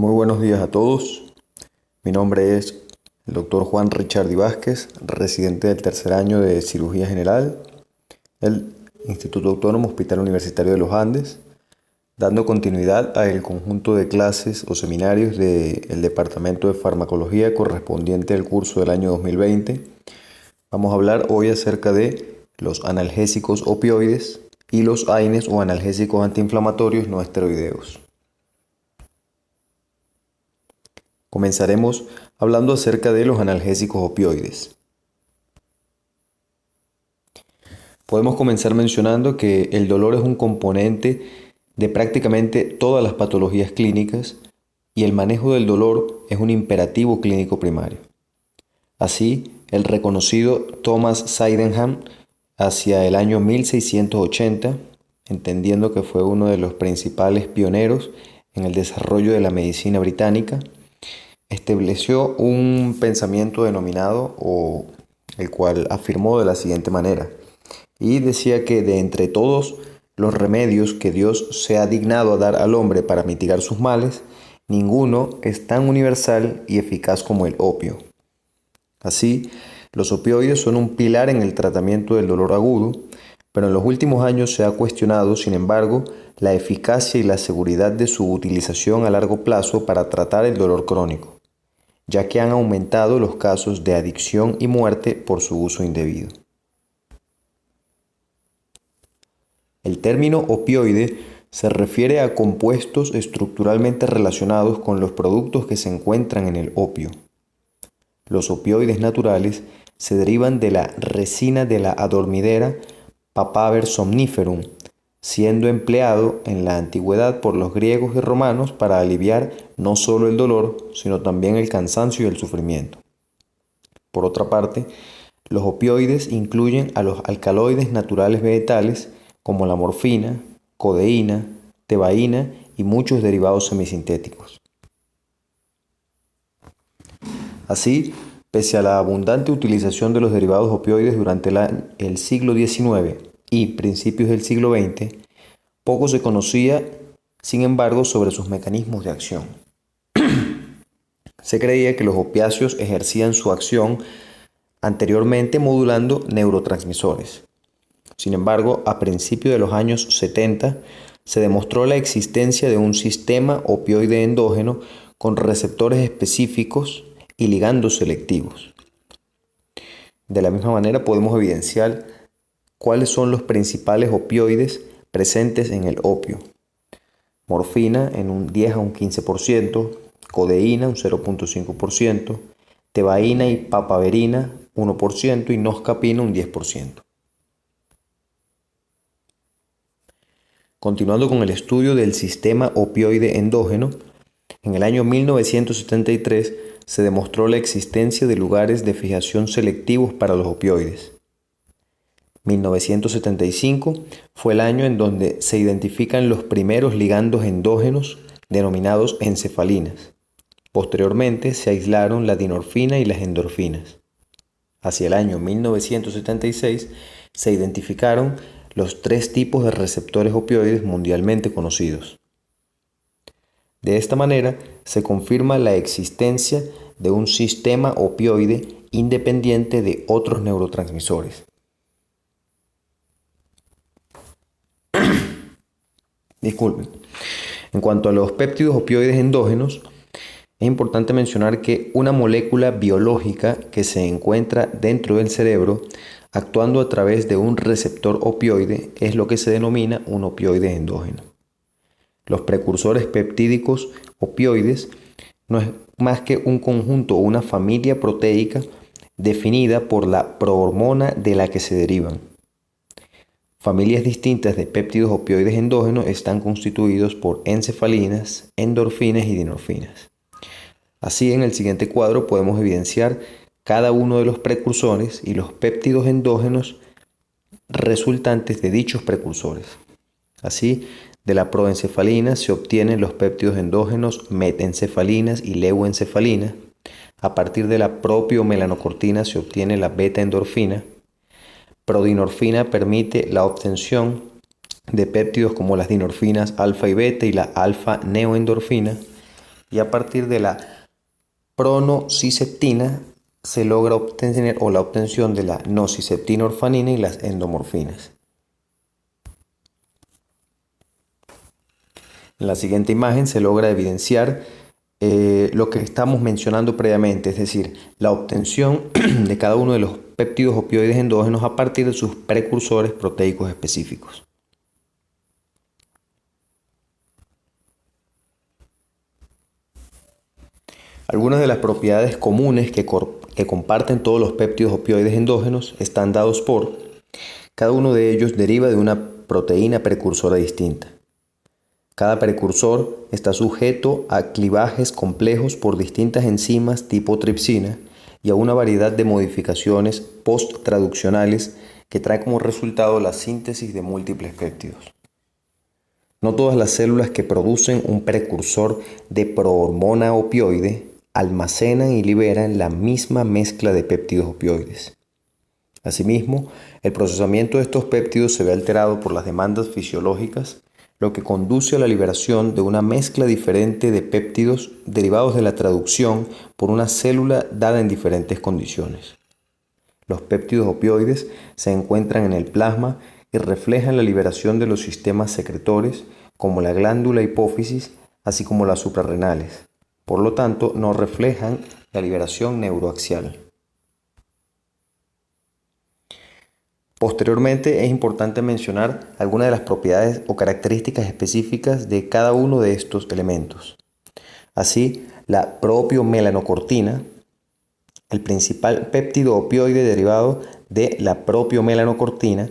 Muy buenos días a todos. Mi nombre es el doctor Juan Richardi Vázquez, residente del tercer año de Cirugía General del Instituto Autónomo Hospital Universitario de los Andes, dando continuidad al conjunto de clases o seminarios del Departamento de Farmacología correspondiente al curso del año 2020. Vamos a hablar hoy acerca de los analgésicos opioides y los AINES o analgésicos antiinflamatorios no esteroideos. Comenzaremos hablando acerca de los analgésicos opioides. Podemos comenzar mencionando que el dolor es un componente de prácticamente todas las patologías clínicas y el manejo del dolor es un imperativo clínico primario. Así, el reconocido Thomas Sydenham, hacia el año 1680, entendiendo que fue uno de los principales pioneros en el desarrollo de la medicina británica, estableció un pensamiento denominado o el cual afirmó de la siguiente manera, y decía que de entre todos los remedios que Dios se ha dignado a dar al hombre para mitigar sus males, ninguno es tan universal y eficaz como el opio. Así, los opioides son un pilar en el tratamiento del dolor agudo, pero en los últimos años se ha cuestionado, sin embargo, la eficacia y la seguridad de su utilización a largo plazo para tratar el dolor crónico, ya que han aumentado los casos de adicción y muerte por su uso indebido. El término opioide se refiere a compuestos estructuralmente relacionados con los productos que se encuentran en el opio. Los opioides naturales se derivan de la resina de la adormidera Papaver somniferum, siendo empleado en la antigüedad por los griegos y romanos para aliviar no solo el dolor, sino también el cansancio y el sufrimiento. Por otra parte, los opioides incluyen a los alcaloides naturales vegetales como la morfina, codeína, tebaína y muchos derivados semisintéticos. Así, pese a la abundante utilización de los derivados opioides durante el siglo XIX y principios del siglo XX, poco se conocía, sin embargo, sobre sus mecanismos de acción. Se creía que los opiáceos ejercían su acción anteriormente modulando neurotransmisores. Sin embargo, a principios de los años 70 se demostró la existencia de un sistema opioide endógeno con receptores específicos y ligandos selectivos. De la misma manera podemos evidenciar cuáles son los principales opioides presentes en el opio. Morfina en un 10 a un 15%, codeína un 0.5%, tebaína y papaverina 1% y noscapina un 10%. Continuando con el estudio del sistema opioide endógeno, en el año 1973 se demostró la existencia de lugares de fijación selectivos para los opioides. 1975 fue el año en donde se identifican los primeros ligandos endógenos denominados encefalinas. Posteriormente se aislaron la dinorfina y las endorfinas. Hacia el año 1976 se identificaron los 3 tipos de receptores opioides mundialmente conocidos. De esta manera se confirma la existencia de un sistema opioide independiente de otros neurotransmisores. Disculpen. En cuanto a los péptidos opioides endógenos, es importante mencionar que una molécula biológica que se encuentra dentro del cerebro actuando a través de un receptor opioide es lo que se denomina un opioide endógeno. Los precursores peptídicos opioides no es más que un conjunto o una familia proteica definida por la prohormona de la que se derivan. Familias distintas de péptidos opioides endógenos están constituidos por encefalinas, endorfinas y dinorfinas. Así, en el siguiente cuadro podemos evidenciar cada uno de los precursores y los péptidos endógenos resultantes de dichos precursores. Así, de la proencefalina se obtienen los péptidos endógenos metencefalinas y leuencefalina. A partir de la propiomelanocortina se obtiene la beta-endorfina. Prodinorfina permite la obtención de péptidos como las dinorfinas alfa y beta y la alfa-neoendorfina. y a partir de la pronociseptina se logra obtener la obtención de la nociceptina orfanina y las endomorfinas. En la siguiente imagen se logra evidenciar lo que estamos mencionando previamente, es decir, la obtención de cada uno de los péptidos opioides endógenos a partir de sus precursores proteicos específicos. Algunas de las propiedades comunes que comparten todos los péptidos opioides endógenos están dados por: cada uno de ellos deriva de una proteína precursora distinta. Cada precursor está sujeto a clivajes complejos por distintas enzimas tipo tripsina y a una variedad de modificaciones post-traduccionales que trae como resultado la síntesis de múltiples péptidos. No todas las células que producen un precursor de prohormona opioide almacenan y liberan la misma mezcla de péptidos opioides. Asimismo, el procesamiento de estos péptidos se ve alterado por las demandas fisiológicas, lo que conduce a la liberación de una mezcla diferente de péptidos derivados de la traducción por una célula dada en diferentes condiciones. Los péptidos opioides se encuentran en el plasma y reflejan la liberación de los sistemas secretores como la glándula hipófisis, así como las suprarrenales. Por lo tanto, no reflejan la liberación neuroaxial. Posteriormente, es importante mencionar algunas de las propiedades o características específicas de cada uno de estos elementos. Así, la propiomelanocortina, el principal péptido opioide derivado de la propiomelanocortina,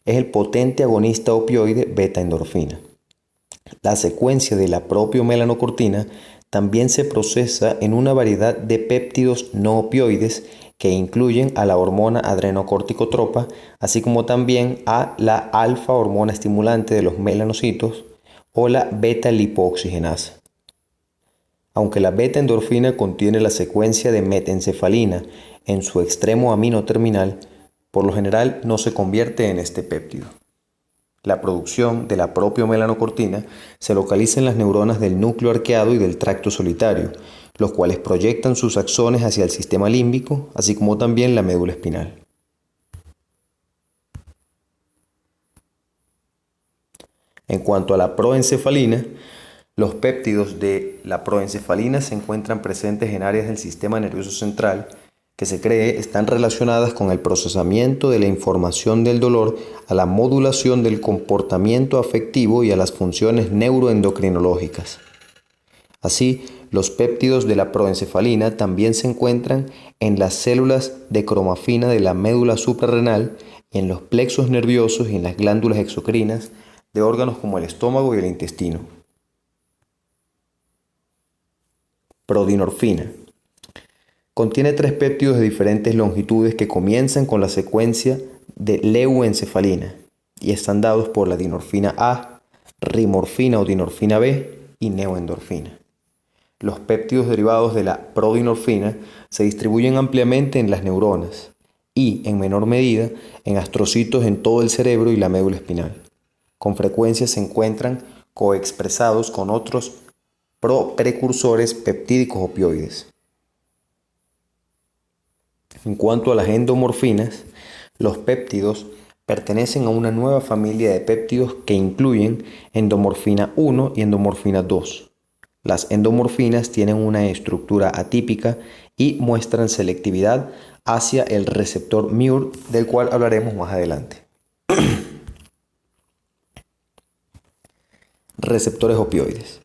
es el potente agonista opioide beta-endorfina. La secuencia de la propiomelanocortina también se procesa en una variedad de péptidos no opioides que incluyen a la hormona adrenocorticotropa, así como también a la alfa hormona estimulante de los melanocitos o la beta-lipooxigenasa. Aunque la beta-endorfina contiene la secuencia de metencefalina en su extremo amino terminal, por lo general no se convierte en este péptido. La producción de la propiomelanocortina se localiza en las neuronas del núcleo arqueado y del tracto solitario, los cuales proyectan sus axones hacia el sistema límbico, así como también la médula espinal. En cuanto a la proencefalina, los péptidos de la proencefalina se encuentran presentes en áreas del sistema nervioso central que se cree están relacionadas con el procesamiento de la información del dolor, a la modulación del comportamiento afectivo y a las funciones neuroendocrinológicas. Así, los péptidos de la proencefalina también se encuentran en las células de cromafina de la médula suprarrenal, en los plexos nerviosos y en las glándulas exocrinas de órganos como el estómago y el intestino. Prodinorfina. Contiene 3 péptidos de diferentes longitudes que comienzan con la secuencia de leuencefalina y están dados por la dinorfina A, rimorfina o dinorfina B y neoendorfina. Los péptidos derivados de la prodinorfina se distribuyen ampliamente en las neuronas y, en menor medida, en astrocitos en todo el cerebro y la médula espinal. Con frecuencia se encuentran coexpresados con otros precursores peptídicos opioides. En cuanto a las endomorfinas, los péptidos pertenecen a una nueva familia de péptidos que incluyen endomorfina 1 y endomorfina 2. Las endomorfinas tienen una estructura atípica y muestran selectividad hacia el receptor MUR, del cual hablaremos más adelante. Receptores opioides.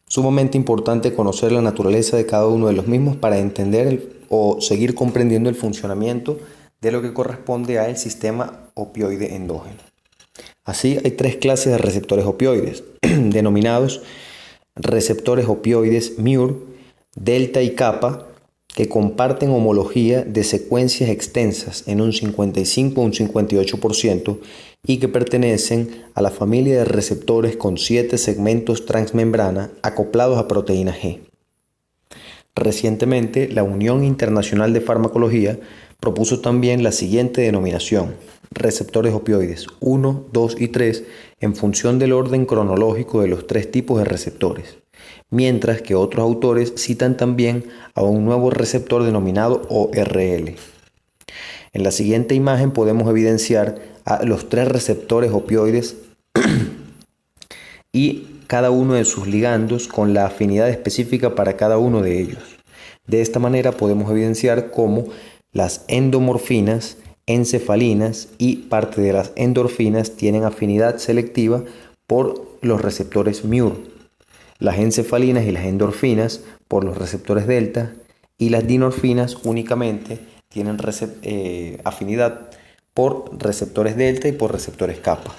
Sumamente importante conocer la naturaleza de cada uno de los mismos para entender o seguir comprendiendo el funcionamiento de lo que corresponde al sistema opioide endógeno. Así, hay 3 clases de receptores opioides, denominados receptores opioides MUR, delta y kappa, que comparten homología de secuencias extensas en un 55 o un 58% y que pertenecen a la familia de receptores con 7 segmentos transmembrana acoplados a proteína G. Recientemente, la Unión Internacional de Farmacología propuso también la siguiente denominación: receptores opioides 1, 2 y 3 en función del orden cronológico de los tres tipos de receptores, mientras que otros autores citan también a un nuevo receptor denominado ORL. En la siguiente imagen podemos evidenciar a los tres receptores opioides y cada uno de sus ligandos con la afinidad específica para cada uno de ellos. De esta manera podemos evidenciar cómo las endomorfinas, encefalinas y parte de las endorfinas tienen afinidad selectiva por los receptores μ, las encefalinas y las endorfinas por los receptores delta y las dinorfinas únicamente tienen afinidad por receptores delta y por receptores kappa.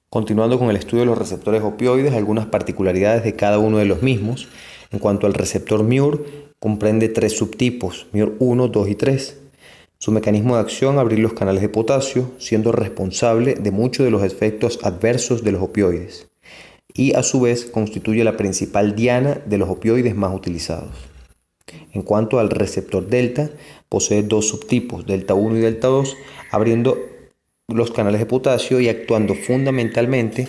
Continuando con el estudio de los receptores opioides, algunas particularidades de cada uno de los mismos. En cuanto al receptor μr, comprende tres subtipos, μr1, 2 y 3. Su mecanismo de acción, abrir los canales de potasio, siendo responsable de muchos de los efectos adversos de los opioides. Y a su vez constituye la principal diana de los opioides más utilizados. En cuanto al receptor delta, posee dos subtipos, delta 1 y delta 2, abriendo los canales de potasio y actuando fundamentalmente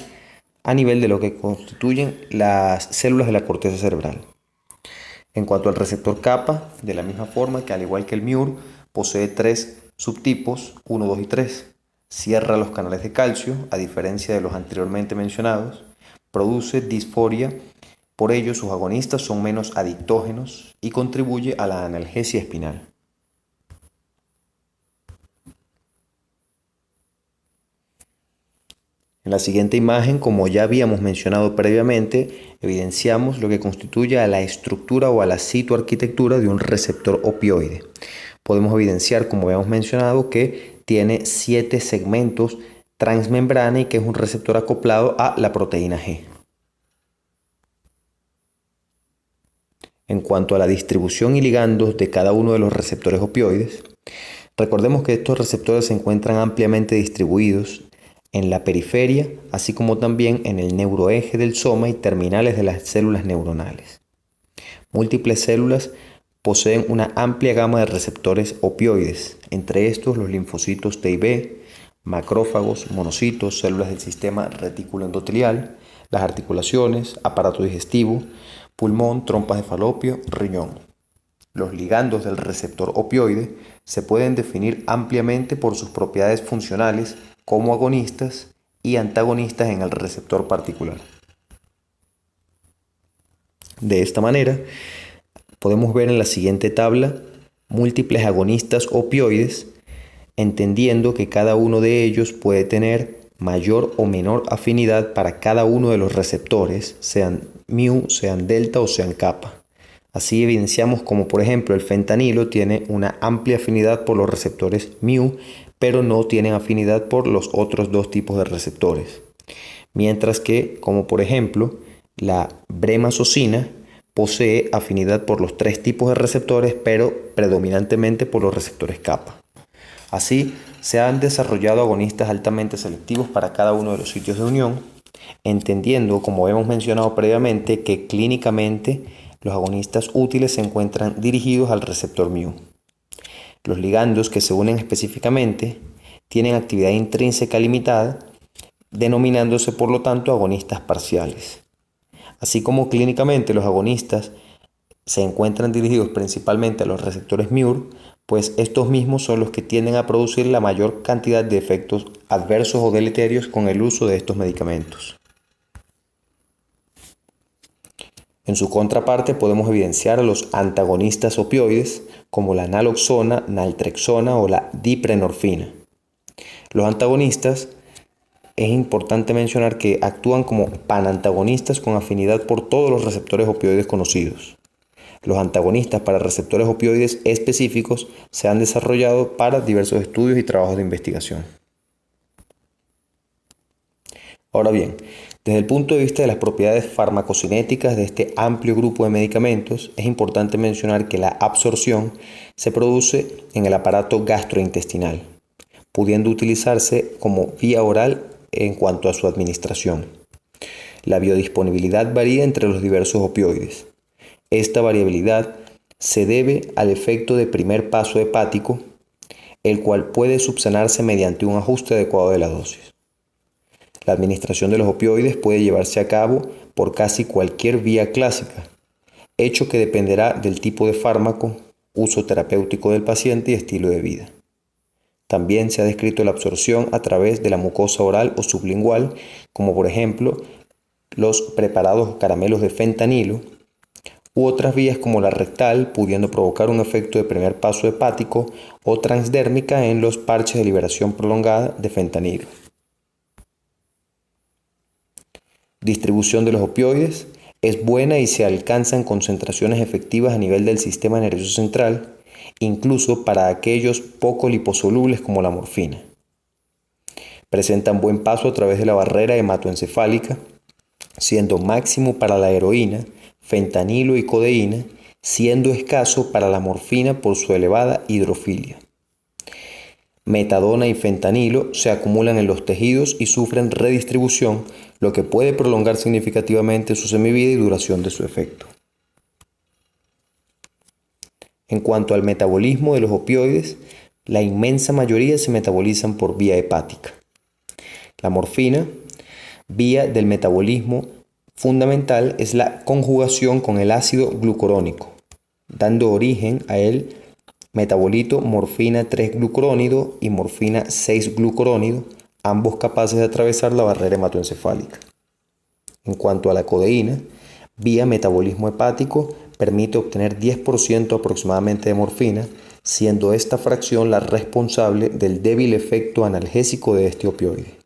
a nivel de lo que constituyen las células de la corteza cerebral. En cuanto al receptor kappa, de la misma forma que al igual que el μr, posee tres subtipos, 1, 2 y 3. Cierra los canales de calcio, a diferencia de los anteriormente mencionados, produce disforia, por ello sus agonistas son menos adictógenos y contribuye a la analgesia espinal. En la siguiente imagen, como ya habíamos mencionado previamente, evidenciamos lo que constituye a la estructura o a la citoarquitectura de un receptor opioide. Podemos evidenciar, como habíamos mencionado, que tiene 7 segmentos transmembrana y que es un receptor acoplado a la proteína G. En cuanto a la distribución y ligandos de cada uno de los receptores opioides, recordemos que estos receptores se encuentran ampliamente distribuidos en la periferia, así como también en el neuroeje del soma y terminales de las células neuronales. Múltiples células poseen una amplia gama de receptores opioides, entre estos los linfocitos T y B, macrófagos, monocitos, células del sistema retículo endotelial, las articulaciones, aparato digestivo, pulmón, trompas de falopio, riñón. Los ligandos del receptor opioide se pueden definir ampliamente por sus propiedades funcionales como agonistas y antagonistas en el receptor particular. De esta manera, podemos ver en la siguiente tabla múltiples agonistas opioides, entendiendo que cada uno de ellos puede tener mayor o menor afinidad para cada uno de los receptores, sean μ, sean delta o sean kappa. Así evidenciamos como por ejemplo el fentanilo tiene una amplia afinidad por los receptores μ, pero no tienen afinidad por los otros dos tipos de receptores. Mientras que, como por ejemplo, la bremazocina posee afinidad por los tres tipos de receptores, pero predominantemente por los receptores kappa. Así, se han desarrollado agonistas altamente selectivos para cada uno de los sitios de unión, entendiendo, como hemos mencionado previamente, que clínicamente los agonistas útiles se encuentran dirigidos al receptor μ. Los ligandos que se unen específicamente tienen actividad intrínseca limitada, denominándose por lo tanto agonistas parciales. Así como clínicamente los agonistas se encuentran dirigidos principalmente a los receptores μr, pues estos mismos son los que tienden a producir la mayor cantidad de efectos adversos o deleterios con el uso de estos medicamentos. En su contraparte podemos evidenciar a los antagonistas opioides como la naloxona, naltrexona o la diprenorfina. Los antagonistas es importante mencionar que actúan como panantagonistas con afinidad por todos los receptores opioides conocidos. Los antagonistas para receptores opioides específicos se han desarrollado para diversos estudios y trabajos de investigación. Ahora bien, desde el punto de vista de las propiedades farmacocinéticas de este amplio grupo de medicamentos, es importante mencionar que la absorción se produce en el aparato gastrointestinal, pudiendo utilizarse como vía oral en cuanto a su administración. La biodisponibilidad varía entre los diversos opioides. Esta variabilidad se debe al efecto de primer paso hepático el cual puede subsanarse mediante un ajuste adecuado de la dosis. La administración de los opioides puede llevarse a cabo por casi cualquier vía clásica, hecho que dependerá del tipo de fármaco, uso terapéutico del paciente y estilo de vida. También se ha descrito la absorción a través de la mucosa oral o sublingual, como por ejemplo los preparados caramelos de fentanilo, u otras vías como la rectal, pudiendo provocar un efecto de primer paso hepático o transdérmica en los parches de liberación prolongada de fentanilo. Distribución de los opioides es buena y se alcanzan concentraciones efectivas a nivel del sistema nervioso central, incluso para aquellos poco liposolubles como la morfina. Presentan buen paso a través de la barrera hematoencefálica, siendo máximo para la heroína, fentanilo y codeína, siendo escaso para la morfina por su elevada hidrofilia. Metadona y fentanilo se acumulan en los tejidos y sufren redistribución, lo que puede prolongar significativamente su semivida y duración de su efecto. En cuanto al metabolismo de los opioides, la inmensa mayoría se metabolizan por vía hepática. La morfina, vía del metabolismo fundamental, es la conjugación con el ácido glucurónico, dando origen a el metabolito morfina 3-glucurónido y morfina 6-glucurónido, ambos capaces de atravesar la barrera hematoencefálica. En cuanto a la codeína, vía metabolismo hepático, permite obtener 10% aproximadamente de morfina, siendo esta fracción la responsable del débil efecto analgésico de este opioide.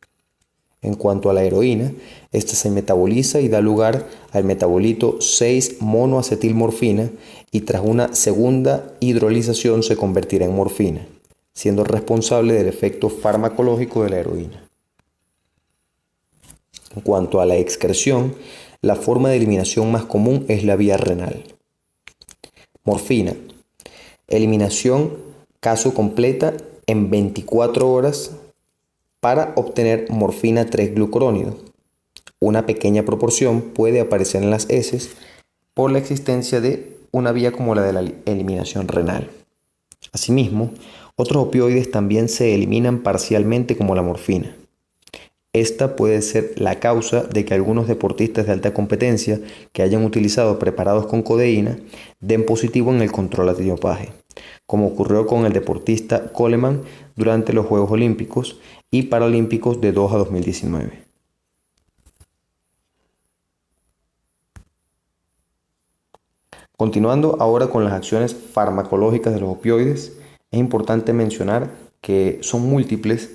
En cuanto a la heroína, esta se metaboliza y da lugar al metabolito 6-monoacetilmorfina y tras una segunda hidrolización se convertirá en morfina, siendo responsable del efecto farmacológico de la heroína. En cuanto a la excreción, la forma de eliminación más común es la vía renal. Morfina. Eliminación caso completa en 24 horas para obtener morfina 3-glucurónido. Una pequeña proporción puede aparecer en las heces por la existencia de una vía como la de la eliminación renal. Asimismo, otros opioides también se eliminan parcialmente como la morfina. Esta puede ser la causa de que algunos deportistas de alta competencia que hayan utilizado preparados con codeína den positivo en el control antidopaje, como ocurrió con el deportista Coleman durante los Juegos Olímpicos y Paralímpicos de Doha 2019. Continuando ahora con las acciones farmacológicas de los opioides, es importante mencionar que son múltiples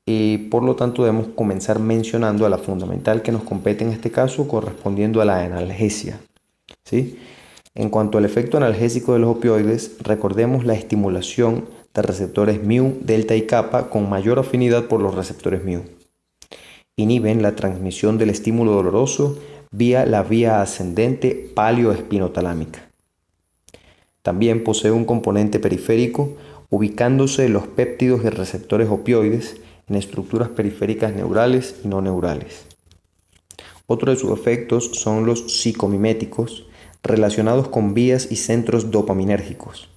y por lo tanto debemos comenzar mencionando a la fundamental que nos compete en este caso, correspondiendo a la analgesia, ¿sí? En cuanto al efecto analgésico de los opioides, recordemos la estimulación de receptores mu, delta y kappa con mayor afinidad por los receptores mu. Inhiben la transmisión del estímulo doloroso vía la vía ascendente paleo-espinotalámica. También posee un componente periférico ubicándose los péptidos y receptores opioides en estructuras periféricas neurales y no neurales. Otro de sus efectos son los psicomiméticos relacionados con vías y centros dopaminérgicos.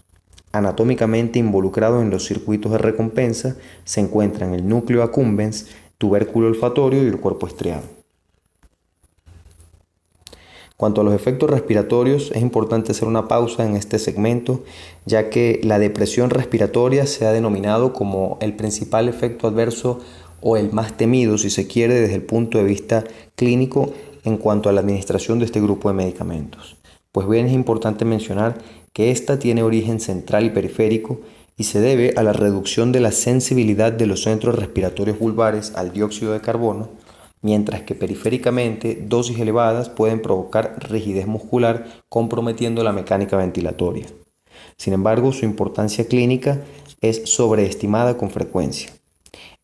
Anatómicamente involucrados en los circuitos de recompensa se encuentran el núcleo accumbens, tubérculo olfatorio y el cuerpo estriado. Cuanto a los efectos respiratorios, es importante hacer una pausa en este segmento, ya que la depresión respiratoria se ha denominado como el principal efecto adverso o el más temido, si se quiere, desde el punto de vista clínico en cuanto a la administración de este grupo de medicamentos. Pues bien, es importante mencionar que esta tiene origen central y periférico y se debe a la reducción de la sensibilidad de los centros respiratorios vulvares al dióxido de carbono, mientras que periféricamente dosis elevadas pueden provocar rigidez muscular comprometiendo la mecánica ventilatoria. Sin embargo, su importancia clínica es sobreestimada con frecuencia.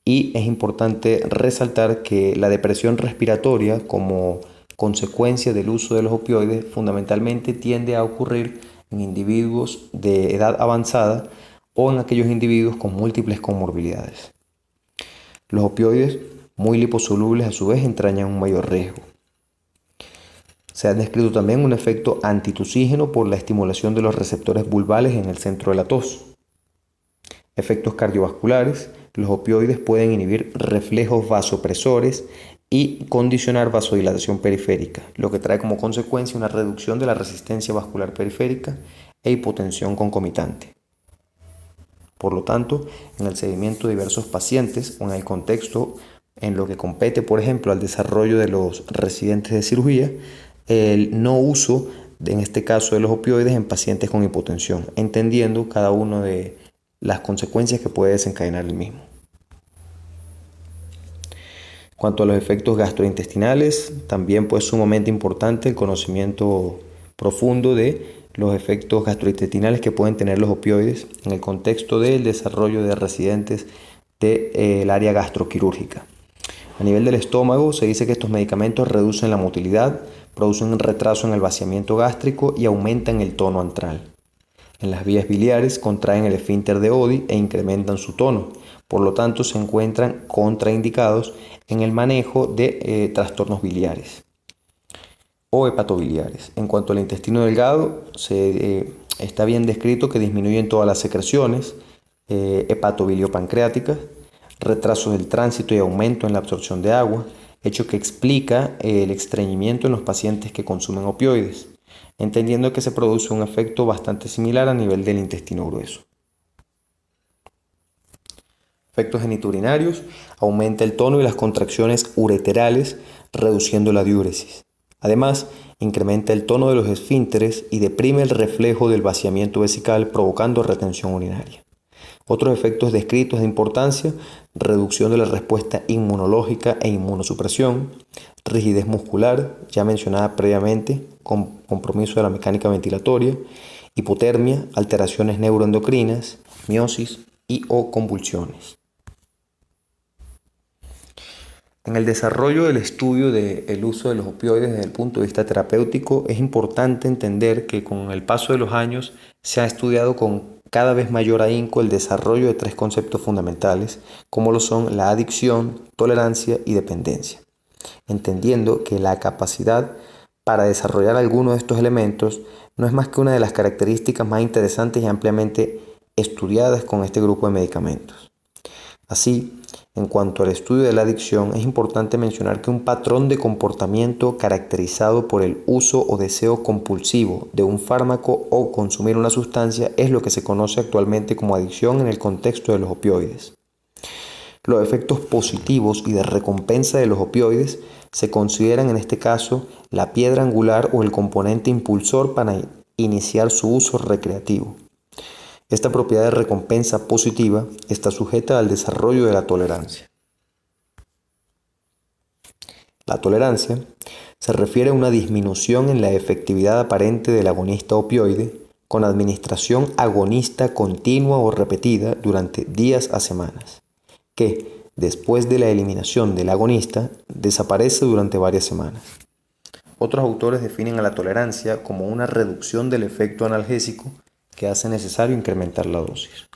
Y es importante resaltar que la depresión respiratoria como consecuencia del uso de los opioides fundamentalmente tiende a ocurrir en individuos de edad avanzada o en aquellos individuos con múltiples comorbilidades. Los opioides muy liposolubles a su vez entrañan un mayor riesgo. Se ha descrito también un efecto antitusígeno por la estimulación de los receptores vulvales en el centro de la tos. Efectos cardiovasculares. Los opioides pueden inhibir reflejos vasopresores y condicionar vasodilatación periférica, lo que trae como consecuencia una reducción de la resistencia vascular periférica e hipotensión concomitante. Por lo tanto, en el seguimiento de diversos pacientes o en el contexto en lo que compete, por ejemplo, al desarrollo de los residentes de cirugía, el no uso, en este caso, de los opioides en pacientes con hipotensión, entendiendo cada una de las consecuencias que puede desencadenar el mismo. En cuanto a los efectos gastrointestinales, también pues sumamente importante el conocimiento profundo de los efectos gastrointestinales que pueden tener los opioides en el contexto del desarrollo de residentes del área gastroquirúrgica. A nivel del estómago, se dice que estos medicamentos reducen la motilidad, producen un retraso en el vaciamiento gástrico y aumentan el tono antral. En las vías biliares contraen el esfínter de Oddi e incrementan su tono. Por lo tanto, se encuentran contraindicados en el manejo de trastornos biliares o hepatobiliares. En cuanto al intestino delgado, está bien descrito que disminuyen todas las secreciones hepatobiliopancreáticas, retrasos del tránsito y aumento en la absorción de agua, hecho que explica el estreñimiento en los pacientes que consumen opioides, entendiendo que se produce un efecto bastante similar a nivel del intestino grueso. Efectos geniturinarios: aumenta el tono y las contracciones ureterales, reduciendo la diúresis. Además, incrementa el tono de los esfínteres y deprime el reflejo del vaciamiento vesical, provocando retención urinaria. Otros efectos descritos de importancia: reducción de la respuesta inmunológica e inmunosupresión, rigidez muscular, ya mencionada previamente, compromiso de la mecánica ventilatoria, hipotermia, alteraciones neuroendocrinas, miosis y o convulsiones. En el desarrollo del estudio del uso de los opioides desde el punto de vista terapéutico, es importante entender que con el paso de los años se ha estudiado con cada vez mayor ahínco el desarrollo de tres conceptos fundamentales, como lo son la adicción, tolerancia y dependencia, entendiendo que la capacidad para desarrollar alguno de estos elementos no es más que una de las características más interesantes y ampliamente estudiadas con este grupo de medicamentos. Así, en cuanto al estudio de la adicción, es importante mencionar que un patrón de comportamiento caracterizado por el uso o deseo compulsivo de un fármaco o consumir una sustancia es lo que se conoce actualmente como adicción en el contexto de los opioides. Los efectos positivos y de recompensa de los opioides se consideran en este caso la piedra angular o el componente impulsor para iniciar su uso recreativo. Esta propiedad de recompensa positiva está sujeta al desarrollo de la tolerancia. La tolerancia se refiere a una disminución en la efectividad aparente del agonista opioide con administración agonista continua o repetida durante días a semanas, que, después de la eliminación del agonista, desaparece durante varias semanas. Otros autores definen a la tolerancia como una reducción del efecto analgésico que hace necesario incrementar la dosis.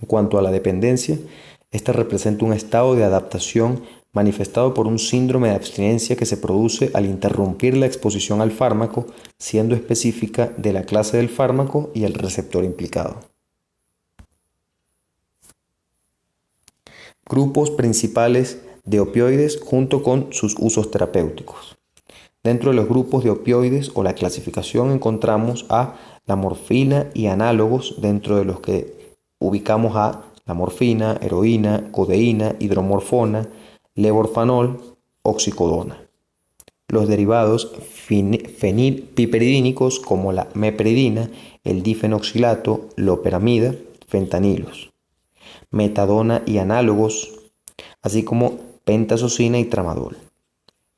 En cuanto a la dependencia, esta representa un estado de adaptación manifestado por un síndrome de abstinencia que se produce al interrumpir la exposición al fármaco, siendo específica de la clase del fármaco y el receptor implicado. Grupos principales de opioides junto con sus usos terapéuticos. Dentro de los grupos de opioides o la clasificación encontramos a la morfina y análogos, dentro de los que ubicamos a la morfina, heroína, codeína, hidromorfona, levorfanol, oxicodona. Los derivados fenilpiperidínicos como la meperidina, el difenoxilato, loperamida, fentanilos. Metadona y análogos, así como pentazocina y tramadol.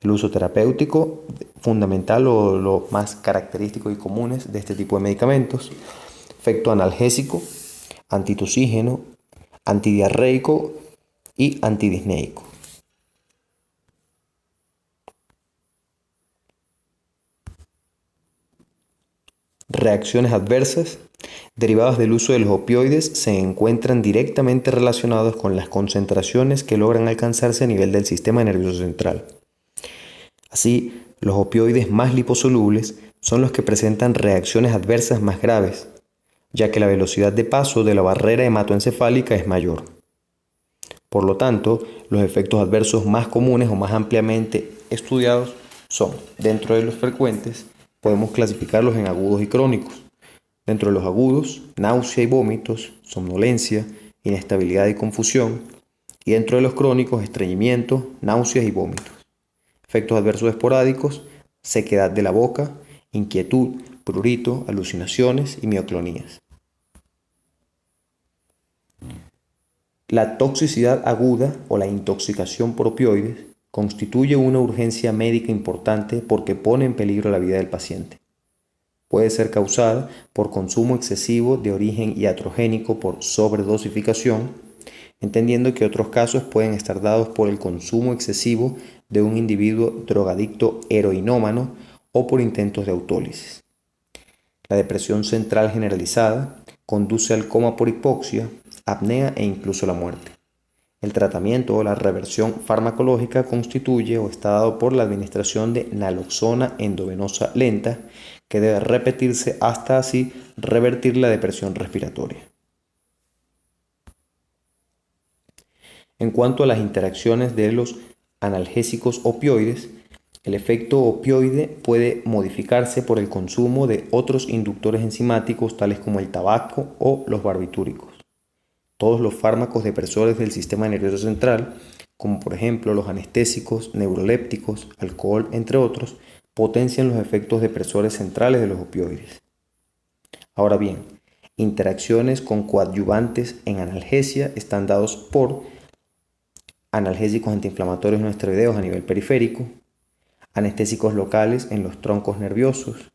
El uso terapéutico fundamental o lo más característico y comunes de este tipo de medicamentos: efecto analgésico, antitosígeno, antidiarreico y antidisneico. Reacciones adversas derivadas del uso de los opioides se encuentran directamente relacionados con las concentraciones que logran alcanzarse a nivel del sistema nervioso central. Así, los opioides más liposolubles son los que presentan reacciones adversas más graves, ya que la velocidad de paso de la barrera hematoencefálica es mayor. Por lo tanto, los efectos adversos más comunes o más ampliamente estudiados son, dentro de los frecuentes, podemos clasificarlos en agudos y crónicos. Dentro de los agudos, náusea y vómitos, somnolencia, inestabilidad y confusión. Y dentro de los crónicos, estreñimiento, náuseas y vómitos. Efectos adversos esporádicos, sequedad de la boca, inquietud, prurito, alucinaciones y mioclonías. La toxicidad aguda o la intoxicación por opioides constituye una urgencia médica importante porque pone en peligro la vida del paciente. Puede ser causada por consumo excesivo de origen iatrogénico por sobredosificación, entendiendo que otros casos pueden estar dados por el consumo excesivo de un individuo drogadicto heroinómano o por intentos de autólisis. La depresión central generalizada conduce al coma por hipoxia, apnea e incluso la muerte. El tratamiento o la reversión farmacológica constituye o está dado por la administración de naloxona endovenosa lenta, que debe repetirse hasta así revertir la depresión respiratoria. En cuanto a las interacciones de los analgésicos opioides, el efecto opioide puede modificarse por el consumo de otros inductores enzimáticos tales como el tabaco o los barbitúricos. Todos los fármacos depresores del sistema nervioso central, como por ejemplo los anestésicos, neurolépticos, alcohol, entre otros, potencian los efectos depresores centrales de los opioides. Ahora bien, interacciones con coadyuvantes en analgesia están dados por analgésicos antiinflamatorios no esteroideos a nivel periférico, anestésicos locales en los troncos nerviosos,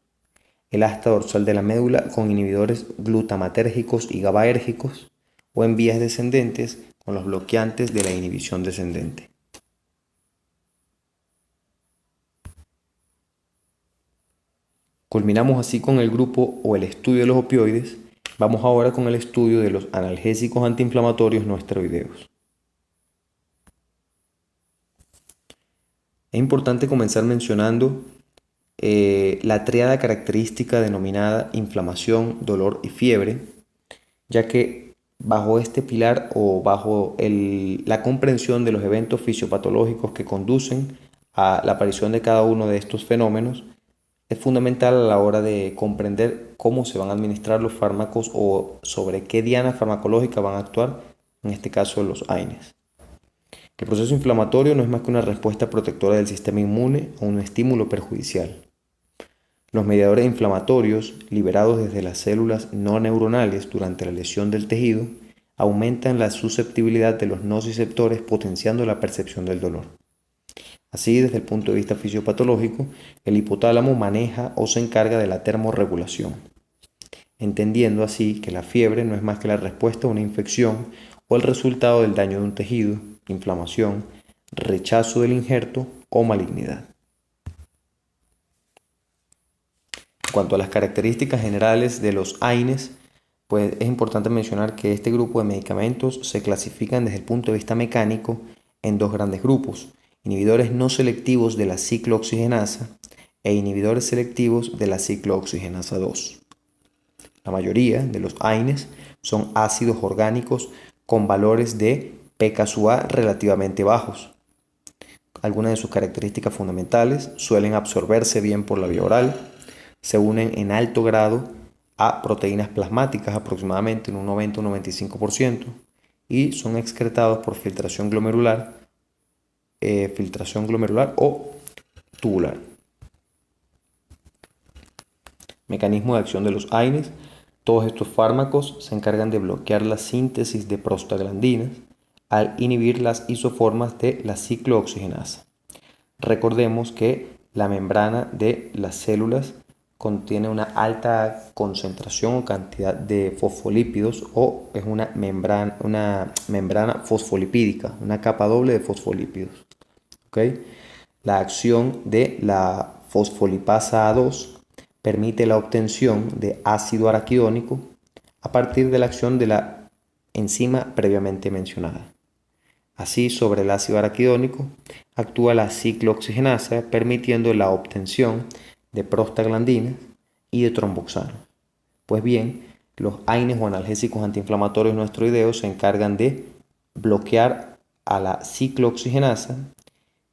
el asta dorsal de la médula con inhibidores glutamatérgicos y GABAérgicos, o en vías descendentes con los bloqueantes de la inhibición descendente. Culminamos así con el grupo o el estudio de los opioides. Vamos ahora con el estudio de los analgésicos antiinflamatorios no esteroideos. Es importante comenzar mencionando la tríada característica denominada inflamación, dolor y fiebre, ya que bajo este pilar o bajo la comprensión de los eventos fisiopatológicos que conducen a la aparición de cada uno de estos fenómenos, es fundamental a la hora de comprender cómo se van a administrar los fármacos o sobre qué diana farmacológica van a actuar, en este caso los AINES. El proceso inflamatorio no es más que una respuesta protectora del sistema inmune a un estímulo perjudicial. Los mediadores inflamatorios, liberados desde las células no neuronales durante la lesión del tejido, aumentan la susceptibilidad de los nociceptores, potenciando la percepción del dolor. Así, desde el punto de vista fisiopatológico, el hipotálamo maneja o se encarga de la termorregulación, entendiendo así que la fiebre no es más que la respuesta a una infección o el resultado del daño de un tejido, inflamación, rechazo del injerto o malignidad. En cuanto a las características generales de los AINES, pues es importante mencionar que este grupo de medicamentos se clasifican desde el punto de vista mecánico en dos grandes grupos: inhibidores no selectivos de la ciclooxigenasa e inhibidores selectivos de la ciclooxigenasa 2. La mayoría de los AINES son ácidos orgánicos con valores de pKa relativamente bajos. Algunas de sus características fundamentales: suelen absorberse bien por la vía oral, se unen en alto grado a proteínas plasmáticas, aproximadamente en un 90-95%, y son excretados por filtración glomerular o tubular. Mecanismo de acción de los AINES. Todos estos fármacos se encargan de bloquear la síntesis de prostaglandinas al inhibir las isoformas de la ciclooxigenasa. Recordemos que la membrana de las células contiene una alta concentración o cantidad de fosfolípidos, o es una membrana fosfolipídica, una capa doble de fosfolípidos. ¿Okay? La acción de la fosfolipasa A2 permite la obtención de ácido araquidónico a partir de la acción de la enzima previamente mencionada. Así, sobre el ácido araquidónico actúa la ciclooxigenasa, permitiendo la obtención de prostaglandinas y de tromboxano. Pues bien, los AINES o analgésicos antiinflamatorios no esteroideos se encargan de bloquear a la ciclooxigenasa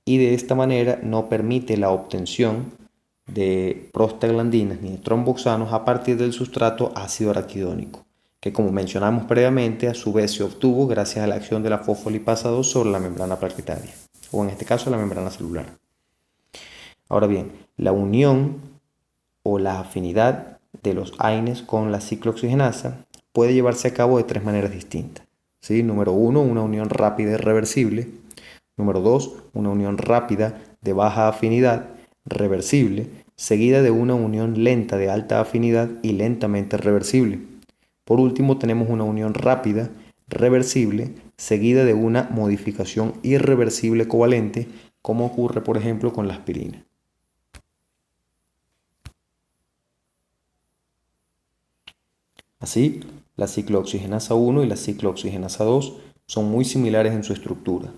y de esta manera no permite la obtención de prostaglandinas ni de tromboxanos a partir del sustrato ácido araquidónico, que como mencionamos previamente, a su vez se obtuvo gracias a la acción de la fosfolipasa 2 sobre la membrana plaquetaria, o en este caso la membrana celular. Ahora bien, la unión o la afinidad de los AINES con la ciclooxigenasa puede llevarse a cabo de tres maneras distintas. ¿Sí? Número 1, una unión rápida y reversible. Número 2, una unión rápida de baja afinidad, reversible, seguida de una unión lenta de alta afinidad y lentamente reversible. Por último, tenemos una unión rápida, reversible, seguida de una modificación irreversible covalente, como ocurre, por ejemplo, con la aspirina. Así, la ciclooxigenasa 1 y la ciclooxigenasa 2 son muy similares en su estructura.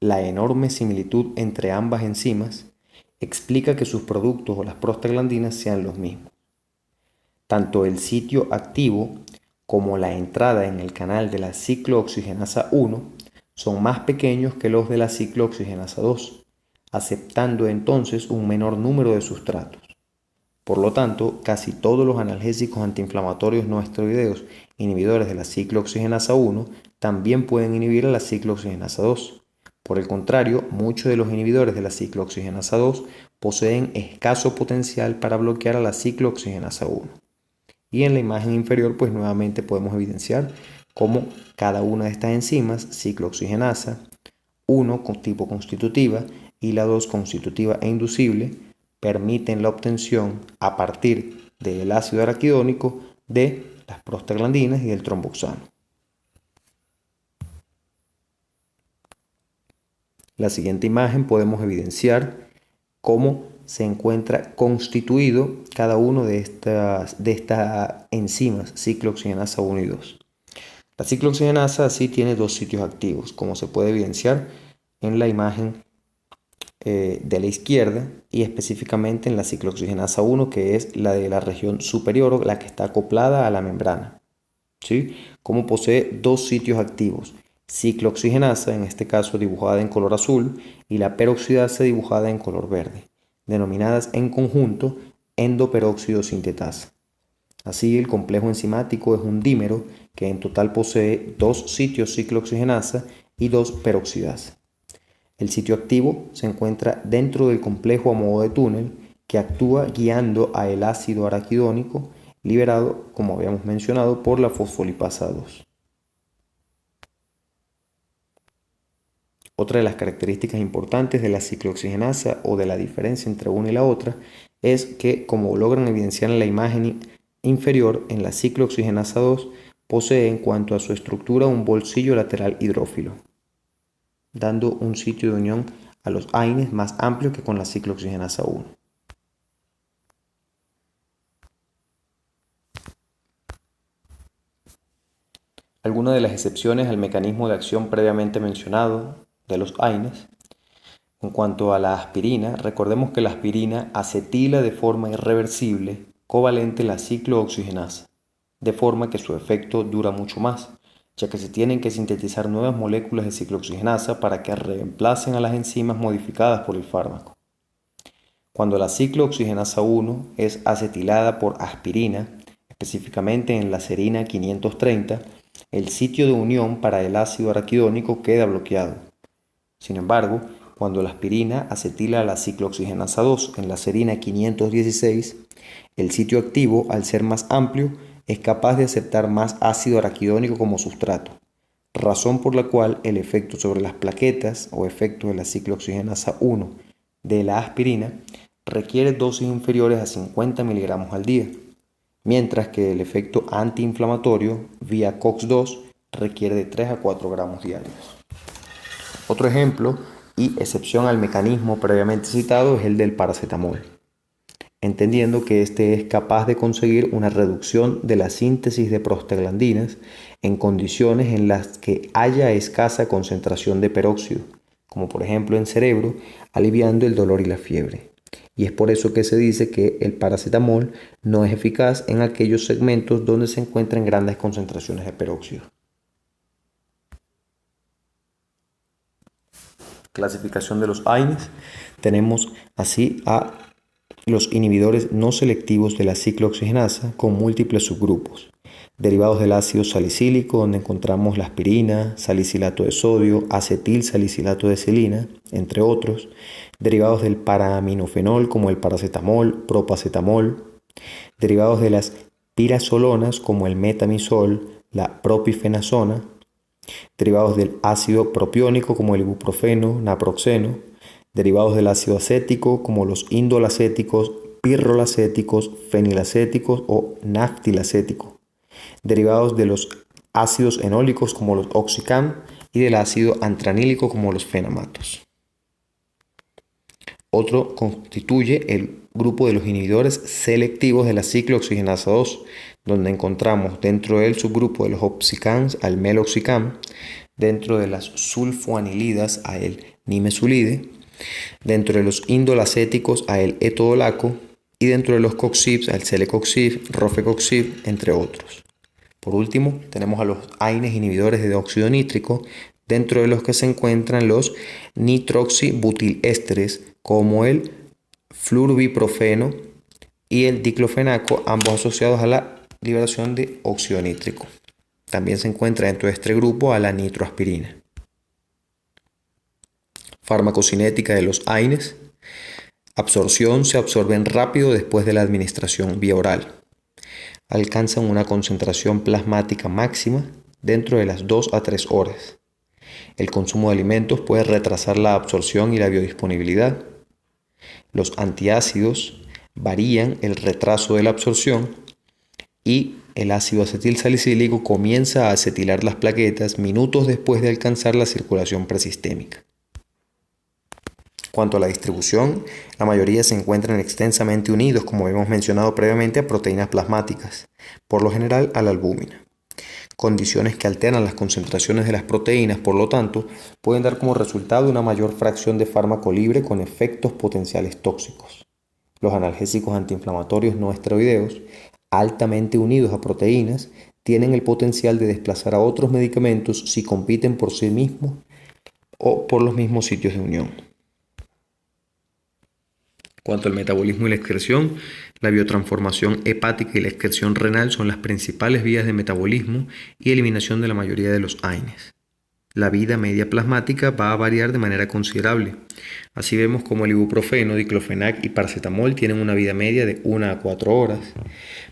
La enorme similitud entre ambas enzimas explica que sus productos o las prostaglandinas sean los mismos. Tanto el sitio activo como la entrada en el canal de la ciclooxigenasa 1 son más pequeños que los de la ciclooxigenasa 2, aceptando entonces un menor número de sustratos. Por lo tanto, casi todos los analgésicos antiinflamatorios no esteroideos inhibidores de la ciclooxigenasa 1 también pueden inhibir a la ciclooxigenasa 2. Por el contrario, muchos de los inhibidores de la ciclooxigenasa 2 poseen escaso potencial para bloquear a la ciclooxigenasa 1. Y en la imagen inferior, pues nuevamente podemos evidenciar cómo cada una de estas enzimas, ciclooxigenasa 1 tipo constitutiva y la 2 constitutiva e inducible, permiten la obtención a partir del ácido araquidónico de las prostaglandinas y del tromboxano. En la siguiente imagen podemos evidenciar cómo se encuentra constituido cada uno de estas enzimas, ciclooxigenasa 1 y 2. La ciclooxigenasa sí tiene dos sitios activos, como se puede evidenciar en la imagen de la izquierda y específicamente en la ciclooxigenasa 1, que es la de la región superior o la que está acoplada a la membrana. ¿Sí? Como posee dos sitios activos, ciclooxigenasa, en este caso dibujada en color azul, y la peroxidasa dibujada en color verde, denominadas en conjunto endoperóxido sintetasa. Así, el complejo enzimático es un dímero que en total posee dos sitios ciclooxigenasa y dos peroxidasa. El sitio activo se encuentra dentro del complejo a modo de túnel que actúa guiando a el ácido araquidónico liberado, como habíamos mencionado, por la fosfolipasa 2. Otra de las características importantes de la ciclooxigenasa o de la diferencia entre una y la otra es que, como logran evidenciar en la imagen inferior, en la ciclooxigenasa 2 posee en cuanto a su estructura un bolsillo lateral hidrófilo, dando un sitio de unión a los AINES más amplio que con la ciclooxigenasa 1. Algunas de las excepciones al mecanismo de acción previamente mencionado de los AINES. En cuanto a la aspirina, recordemos que la aspirina acetila de forma irreversible covalente la ciclooxigenasa, de forma que su efecto dura mucho más, ya que se tienen que sintetizar nuevas moléculas de ciclooxigenasa para que reemplacen a las enzimas modificadas por el fármaco. Cuando la ciclooxigenasa 1 es acetilada por aspirina, específicamente en la serina 530, el sitio de unión para el ácido araquidónico queda bloqueado. Sin embargo, cuando la aspirina acetila a la ciclooxigenasa 2 en la serina 516, el sitio activo, al ser más amplio, es capaz de aceptar más ácido araquidónico como sustrato, razón por la cual el efecto sobre las plaquetas o efecto de la ciclooxigenasa 1 de la aspirina requiere dosis inferiores a 50 miligramos al día, mientras que el efecto antiinflamatorio vía COX-2 requiere de 3 a 4 gramos diarios. Otro ejemplo y excepción al mecanismo previamente citado es el del paracetamol, entendiendo que este es capaz de conseguir una reducción de la síntesis de prostaglandinas en condiciones en las que haya escasa concentración de peróxido, como por ejemplo en cerebro, aliviando el dolor y la fiebre, y es por eso que se dice que el paracetamol no es eficaz en aquellos segmentos donde se encuentran grandes concentraciones de peróxido. Clasificación de los AINES. Tenemos así a los inhibidores no selectivos de la ciclooxigenasa con múltiples subgrupos. Derivados del ácido salicílico, donde encontramos la aspirina, salicilato de sodio, acetil salicilato de silina, entre otros. Derivados del paraminofenol, como el paracetamol, propacetamol. Derivados de las pirazolonas, como el metamisol, la propifenazona. Derivados del ácido propiónico, como el ibuprofeno, naproxeno. Derivados del ácido acético, como los indolacéticos, pirrolacéticos, fenilacéticos o naftilacéticos. Derivados de los ácidos enólicos, como los oxicam, y del ácido antranílico, como los fenamatos. Otro constituye el grupo de los inhibidores selectivos de la ciclooxigenasa 2, donde encontramos dentro del subgrupo de los oxicams al meloxicam, dentro de las sulfoanilidas a el nimesulide, dentro de los indolacéticos a el etodolaco y dentro de los coxibs al celecoxib, rofecoxib, entre otros. Por último, tenemos a los AINES inhibidores de dióxido nítrico, dentro de los que se encuentran los nitroxibutilésteres, como el fluorbiprofeno y el diclofenaco, ambos asociados a la liberación de óxido nítrico. También se encuentra dentro de este grupo a la nitroaspirina. Farmacocinética de los AINES. Absorción: se absorben rápido después de la administración vía oral. Alcanzan una concentración plasmática máxima dentro de las 2 a 3 horas. El consumo de alimentos puede retrasar la absorción y la biodisponibilidad. Los antiácidos varían el retraso de la absorción y el ácido acetilsalicílico comienza a acetilar las plaquetas minutos después de alcanzar la circulación presistémica. Cuanto a la distribución, la mayoría se encuentran extensamente unidos, como hemos mencionado previamente, a proteínas plasmáticas, por lo general a la albúmina. Condiciones que alteran las concentraciones de las proteínas, por lo tanto, pueden dar como resultado una mayor fracción de fármaco libre con efectos potenciales tóxicos. Los analgésicos antiinflamatorios no esteroideos, altamente unidos a proteínas, tienen el potencial de desplazar a otros medicamentos si compiten por sí mismos o por los mismos sitios de unión. Cuanto al metabolismo y la excreción, la biotransformación hepática y la excreción renal son las principales vías de metabolismo y eliminación de la mayoría de los AINES. La vida media plasmática va a variar de manera considerable. Así vemos como el ibuprofeno, diclofenac y paracetamol tienen una vida media de 1 a 4 horas,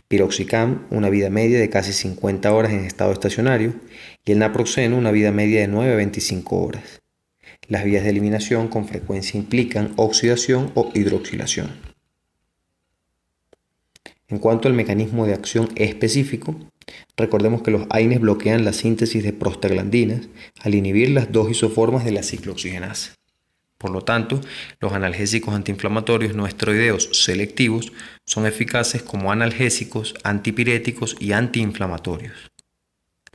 piroxicam una vida media de casi 50 horas en estado estacionario y el naproxeno una vida media de 9 a 25 horas. Las vías de eliminación con frecuencia implican oxidación o hidroxilación. En cuanto al mecanismo de acción específico, recordemos que los AINES bloquean la síntesis de prostaglandinas al inhibir las 2 isoformas de la ciclooxigenasa. Por lo tanto, los analgésicos antiinflamatorios no esteroideos selectivos son eficaces como analgésicos, antipiréticos y antiinflamatorios.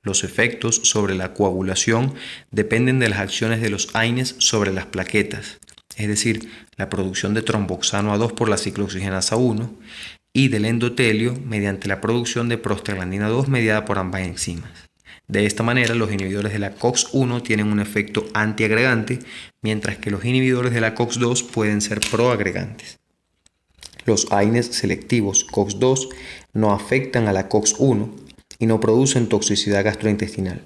Los efectos sobre la coagulación dependen de las acciones de los AINES sobre las plaquetas, es decir, la producción de tromboxano A2 por la ciclooxigenasa 1 y del endotelio mediante la producción de prostaglandina 2 mediada por ambas enzimas. De esta manera, los inhibidores de la COX-1 tienen un efecto antiagregante, mientras que los inhibidores de la COX-2 pueden ser proagregantes. Los AINES selectivos COX-2 no afectan a la COX-1 y no producen toxicidad gastrointestinal,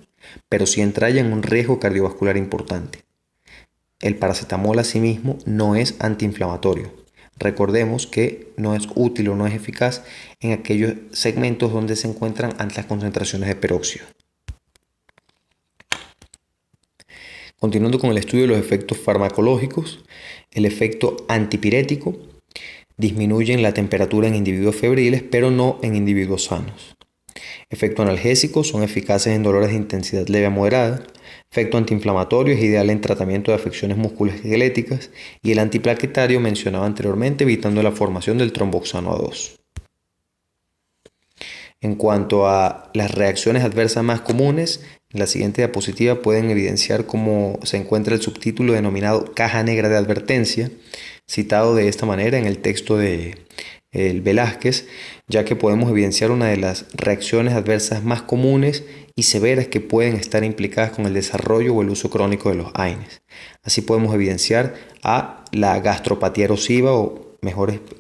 pero sí entrañan un riesgo cardiovascular importante. El paracetamol asimismo no es antiinflamatorio. Recordemos que no es útil o no es eficaz en aquellos segmentos donde se encuentran altas concentraciones de peróxido. Continuando con el estudio de los efectos farmacológicos, el efecto antipirético disminuye la temperatura en individuos febriles, pero no en individuos sanos. Efecto analgésico: son eficaces en dolores de intensidad leve a moderada. Efecto antiinflamatorio: es ideal en tratamiento de afecciones musculoesqueléticas. Y el antiplaquetario mencionado anteriormente, evitando la formación del tromboxano A2. En cuanto a las reacciones adversas más comunes, en la siguiente diapositiva pueden evidenciar cómo se encuentra el subtítulo denominado Caja Negra de Advertencia, citado de esta manera en el texto de el Velázquez, ya que podemos evidenciar una de las reacciones adversas más comunes y severas que pueden estar implicadas con el desarrollo o el uso crónico de los AINES. Así podemos evidenciar a la gastropatía erosiva o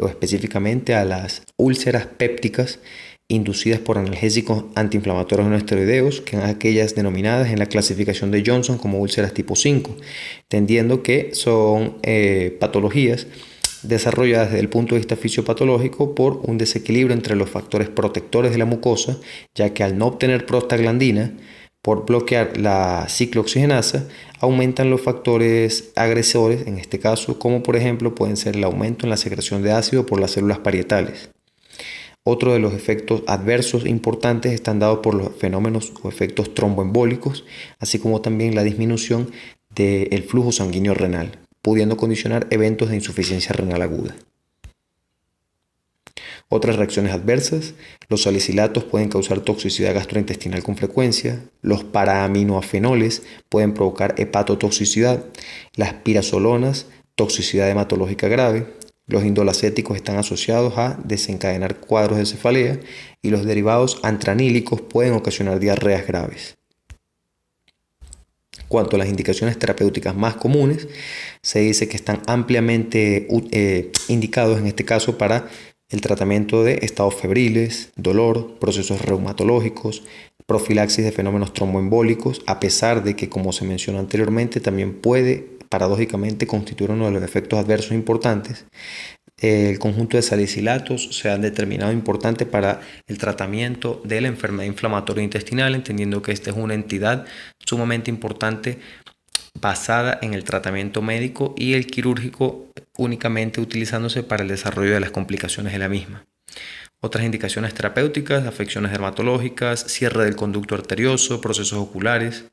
específicamente a las úlceras pépticas inducidas por analgésicos antiinflamatorios no esteroideos, que son aquellas denominadas en la clasificación de Johnson como úlceras tipo 5, entendiendo que son patologías desarrolladas desde el punto de vista fisiopatológico por un desequilibrio entre los factores protectores de la mucosa, ya que al no obtener prostaglandina, por bloquear la ciclooxigenasa, aumentan los factores agresores, en este caso, como por ejemplo pueden ser el aumento en la secreción de ácido por las células parietales. Otro de los efectos adversos importantes están dados por los fenómenos o efectos tromboembólicos, así como también la disminución del flujo sanguíneo renal, pudiendo condicionar eventos de insuficiencia renal aguda. Otras reacciones adversas: los salicilatos pueden causar toxicidad gastrointestinal con frecuencia, los paraaminoafenoles pueden provocar hepatotoxicidad, las pirazolonas, toxicidad hematológica grave, los indolacéticos están asociados a desencadenar cuadros de cefalea y los derivados antranílicos pueden ocasionar diarreas graves. Cuanto a las indicaciones terapéuticas más comunes, se dice que están ampliamente indicados en este caso para el tratamiento de estados febriles, dolor, procesos reumatológicos, profilaxis de fenómenos tromboembólicos, a pesar de que, como se mencionó anteriormente, también puede paradójicamente constituir uno de los efectos adversos importantes. El conjunto de salicilatos se han determinado importante para el tratamiento de la enfermedad inflamatoria intestinal, entendiendo que esta es una entidad sumamente importante basada en el tratamiento médico y el quirúrgico únicamente utilizándose para el desarrollo de las complicaciones de la misma. Otras indicaciones terapéuticas: afecciones dermatológicas, cierre del conducto arterioso, procesos oculares.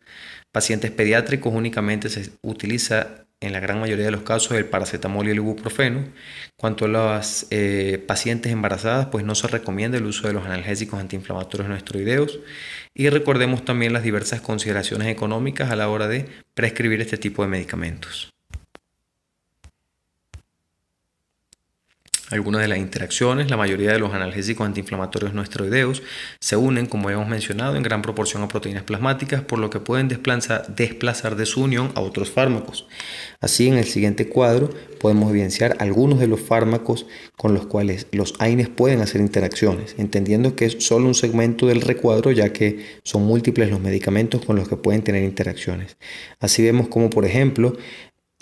Pacientes pediátricos únicamente se utiliza en la gran mayoría de los casos el paracetamol y el ibuprofeno. Cuanto a las pacientes embarazadas, pues no se recomienda el uso de los analgésicos antiinflamatorios no esteroideos. Y recordemos también las diversas consideraciones económicas a la hora de prescribir este tipo de medicamentos. Algunas de las interacciones: la mayoría de los analgésicos antiinflamatorios no esteroideos se unen, como hemos mencionado, en gran proporción a proteínas plasmáticas, por lo que pueden desplazar de su unión a otros fármacos. Así, en el siguiente cuadro podemos evidenciar algunos de los fármacos con los cuales los AINES pueden hacer interacciones, entendiendo que es solo un segmento del recuadro, ya que son múltiples los medicamentos con los que pueden tener interacciones. Así vemos como, por ejemplo,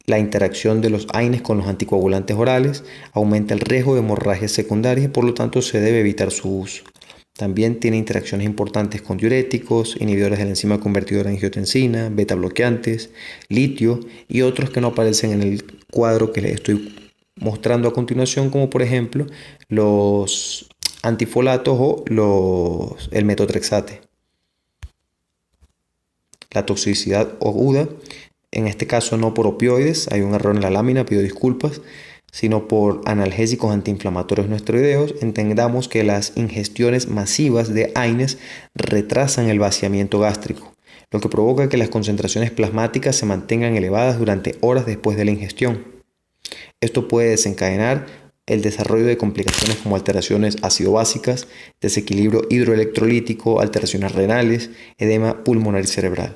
la interacción de los AINES con los anticoagulantes orales aumenta el riesgo de hemorragias secundarias y por lo tanto se debe evitar su uso. También tiene interacciones importantes con diuréticos, inhibidores de la enzima convertidora de angiotensina, beta bloqueantes, litio y otros que no aparecen en el cuadro que les estoy mostrando a continuación, como por ejemplo los antifolatos o el metotrexate. La toxicidad aguda, en este caso no por opioides, hay un error en la lámina, pido disculpas, sino por analgésicos antiinflamatorios no esteroideos. Entendamos que las ingestiones masivas de AINES retrasan el vaciamiento gástrico, lo que provoca que las concentraciones plasmáticas se mantengan elevadas durante horas después de la ingestión. Esto puede desencadenar el desarrollo de complicaciones como alteraciones ácido-básicas, desequilibrio hidroelectrolítico, alteraciones renales, edema pulmonar y cerebral.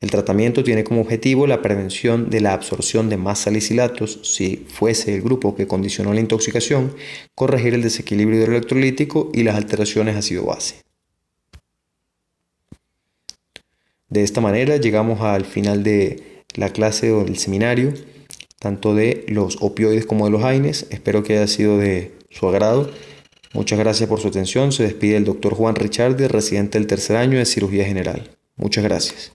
El tratamiento tiene como objetivo la prevención de la absorción de más salicilatos, si fuese el grupo que condicionó la intoxicación, corregir el desequilibrio hidroelectrolítico y las alteraciones ácido-base. De esta manera llegamos al final de la clase o del seminario, tanto de los opioides como de los AINES. Espero que haya sido de su agrado. Muchas gracias por su atención. Se despide el Dr. Juan Richardi, residente del tercer año de Cirugía General. Muchas gracias.